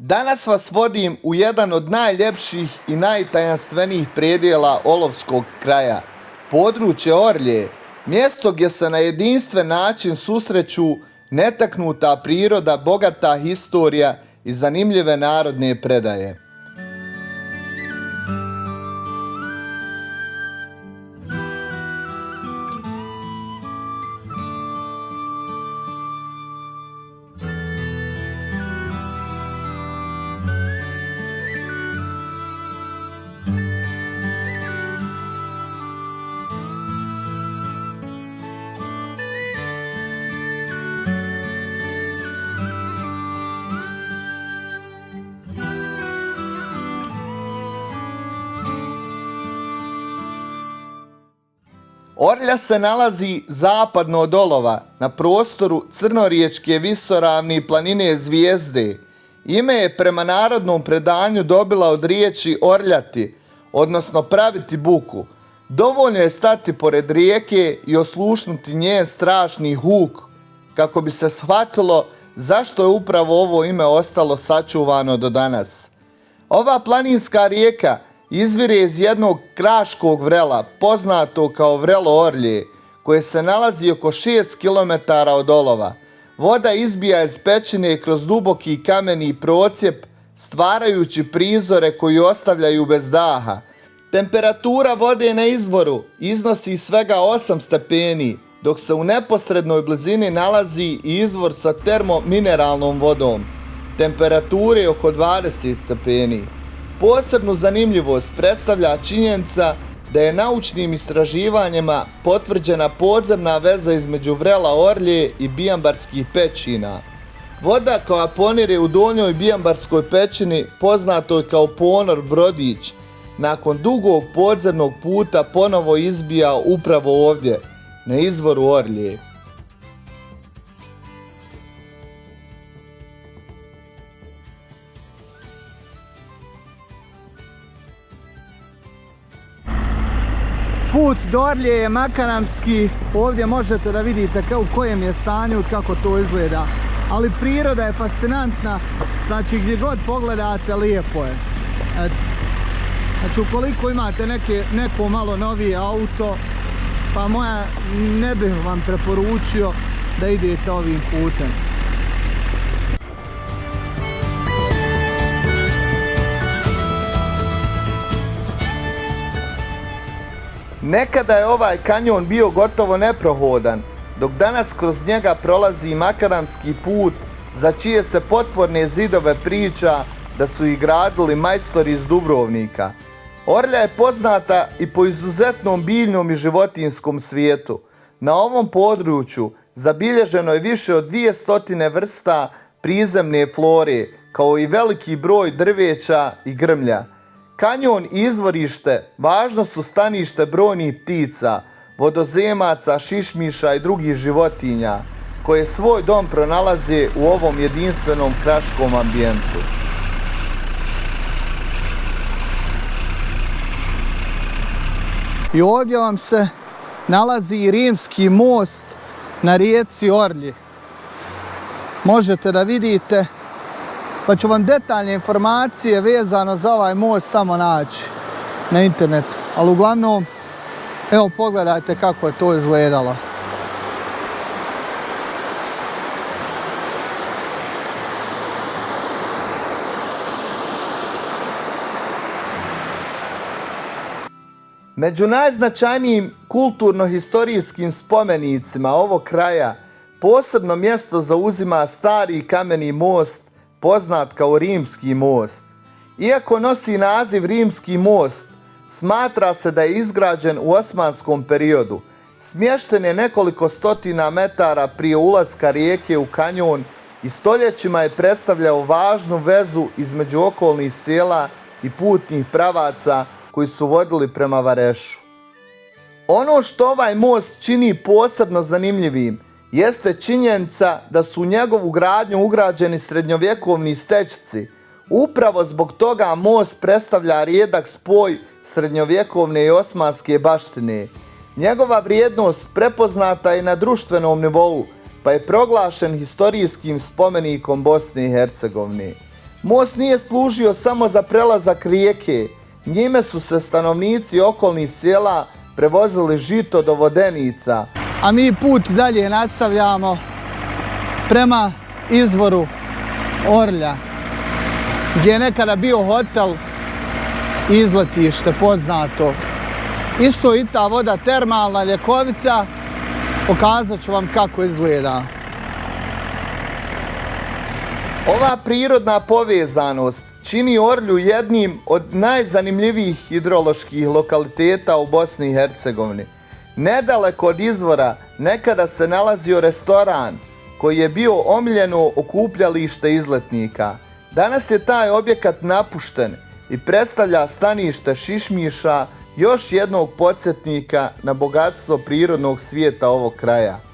Danas vas vodim u jedan od najljepših i najtajanstvenijih predjela Olovskog kraja, područje Orlje, mjesto gdje se na jedinstven način susreću netaknuta priroda, bogata historija i zanimljive narodne predaje. Orlja se nalazi zapadno od Olova, na prostoru crnoriječke visoravni planine Zvijezde. Ime je prema narodnom predanju dobila od riječi orljati, odnosno praviti buku. Dovoljno je stati pored rijeke i oslušnuti njen strašni huk, kako bi se shvatilo zašto je upravo ovo ime ostalo sačuvano do danas. Ova planinska rijeka izvire iz jednog kraškog vrela, poznato kao vrelo Orlje, koje se nalazi oko 6 km od Olova. Voda izbija iz pećine kroz duboki kameni procjep, stvarajući prizore koji ostavljaju bez daha. Temperatura vode na izvoru iznosi svega 8 stepeni, dok se u neposrednoj blizini nalazi i izvor sa termomineralnom vodom, temperature oko 20 stepeni. Posebnu zanimljivost predstavlja činjenica da je naučnim istraživanjima potvrđena podzemna veza između vrela Orlje i Bijambarskih pećina. Voda koja ponire u donjoj Bijambarskoj pećini, poznatoj kao ponor Brodić, nakon dugog podzemnog puta ponovo izbija upravo ovdje, na izvoru Orlje. Put do Orlje je makadamski, ovdje možete da vidite u kojem je stanju i kako to izgleda. Ali priroda je fascinantna, znači gdje god pogledate lijepo je. Znači ukoliko imate neko malo novije auto, pa moja ne bih vam preporučio da idete ovim putem. Nekada je ovaj kanjon bio gotovo neprohodan, dok danas kroz njega prolazi makadamski put za čije se potporne zidove priča da su ih gradili majstori iz Dubrovnika. Orlja je poznata i po izuzetnom biljnom i životinjskom svijetu. Na ovom području zabilježeno je više od 200 vrsta prizemne flore, kao i veliki broj drveća i grmlja. Kanjon i izvorište važno su stanište brojnih ptica, vodozemaca, šišmiša i drugih životinja, koje svoj dom pronalaze u ovom jedinstvenom kraškom ambijentu. I ovdje vam se nalazi rimski most na rijeci Orlji. Možete da vidite, pa ću vam detaljne informacije vezano za ovaj most tamo naći na internetu. Ali uglavnom, evo pogledajte kako je to izgledalo. Među najznačajnijim kulturno-historijskim spomenicima ovog kraja posebno mjesto zauzima stari kameni most, poznat kao Rimski most. Iako nosi naziv Rimski most, smatra se da je izgrađen u osmanskom periodu. Smješten je nekoliko stotina metara prije ulaska rijeke u kanjon i stoljećima je predstavljao važnu vezu između okolnih sela i putnih pravaca koji su vodili prema Varešu. Ono što ovaj most čini posebno zanimljivim jeste činjenica da su u njegovu gradnju ugrađeni srednjovjekovni stećci. Upravo zbog toga most predstavlja rijedak spoj srednjovjekovne i osmanske baštine. Njegova vrijednost prepoznata je na društvenom nivou, pa je proglašen historijskim spomenikom Bosne i Hercegovine. Most nije služio samo za prelazak rijeke, njime su se stanovnici okolnih sela prevozili žito do Vodenica. A mi put dalje nastavljamo prema izvoru Orlja, gdje je nekada bio hotel i izletište poznato. Isto i ta voda termalna, ljekovita, pokazat ću vam kako izgleda. Ova prirodna povezanost čini Orlju jednim od najzanimljivijih hidroloških lokaliteta u Bosni i Hercegovini. Nedaleko od izvora nekada se nalazio restoran koji je bio omiljeno okupljalište izletnika. Danas je taj objekat napušten i predstavlja stanište šišmiša, još jednog podsjetnika na bogatstvo prirodnog svijeta ovog kraja.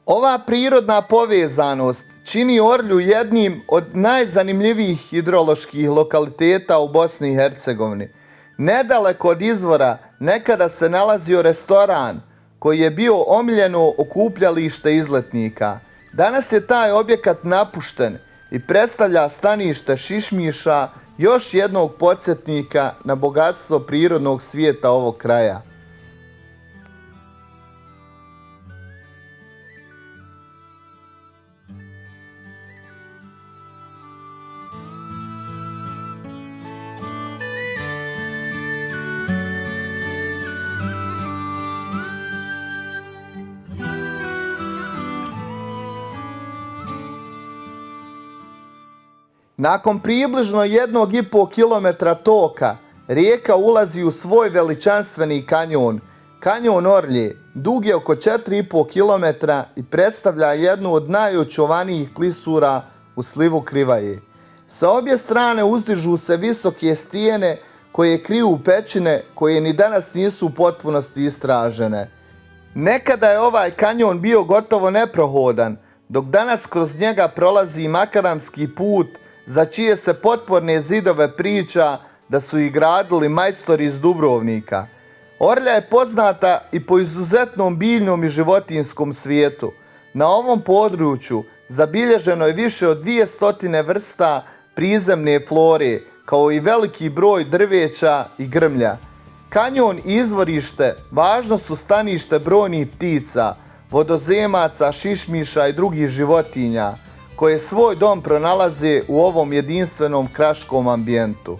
Ova prirodna povezanost čini Orlju jednim od najzanimljivijih hidroloških lokaliteta u Bosni i Hercegovini. Nedaleko od izvora nekada se nalazio restoran koji je bio omiljeno okupljalište izletnika. Danas je taj objekat napušten i predstavlja stanište šišmiša, još jednog podsjetnika na bogatstvo prirodnog svijeta ovog kraja. Nakon približno 1,5 kilometra toka, rijeka ulazi u svoj veličanstveni kanjon. Kanjon Orlje dug je oko 4,5 kilometra i predstavlja jednu od najočuvanijih klisura u slivu Krivaje. Sa obje strane uzdižu se visoke stijene koje kriju pećine koje ni danas nisu u potpunosti istražene. Nekada je ovaj kanjon bio gotovo neprohodan, dok danas kroz njega prolazi makaramski put za čije se potporne zidove priča da su ih gradili majstori iz Dubrovnika. Orlja je poznata i po izuzetnom biljnom i životinjskom svijetu. Na ovom području zabilježeno je više od 200 vrsta prizemne flore, kao i veliki broj drveća i grmlja. Kanjon i izvorište važno su stanište brojnih ptica, vodozemaca, šišmiša i drugih životinja, koje svoj dom pronalaze u ovom jedinstvenom kraškom ambijentu.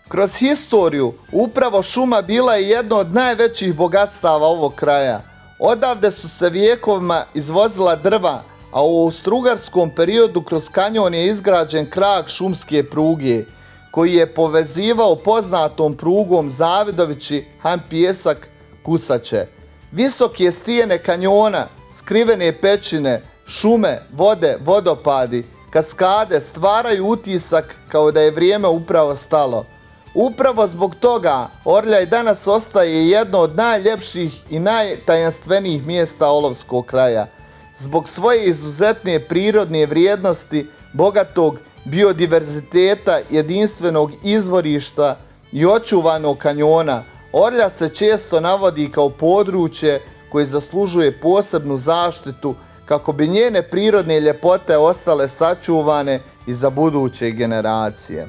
Kroz historiju upravo šuma bila je jedno od najvećih bogatstava ovog kraja. Odavde su se vijekovima izvozila drva, a u austrougarskom periodu kroz kanjon je izgrađen krak šumske pruge, koji je povezivao poznatom prugom Zavidovići-Han Pijesak-Kusače. Visoke stijene kanjona, skrivene pećine, šume, vode, vodopadi, kaskade stvaraju utisak kao da je vrijeme upravo stalo. Upravo zbog toga Orlja i danas ostaje jedno od najljepših i najtajanstvenijih mjesta Olovskog kraja. Zbog svoje izuzetne prirodne vrijednosti, bogatog biodiverziteta, jedinstvenog izvorišta i očuvanog kanjona, Orlja se često navodi kao područje koje zaslužuje posebnu zaštitu kako bi njene prirodne ljepote ostale sačuvane i za buduće generacije.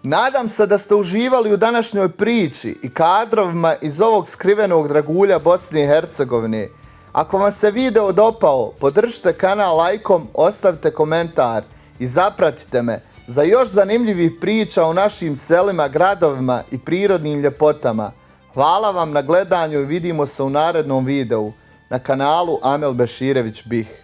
Nadam se da ste uživali u današnjoj priči i kadrovima iz ovog skrivenog dragulja Bosne i Hercegovine. Ako vam se video dopao, podržite kanal lajkom, ostavite komentar i zapratite me za još zanimljivih priča o našim selima, gradovima i prirodnim ljepotama. Hvala vam na gledanju i vidimo se u narednom videu na kanalu Amel Beširević Bih.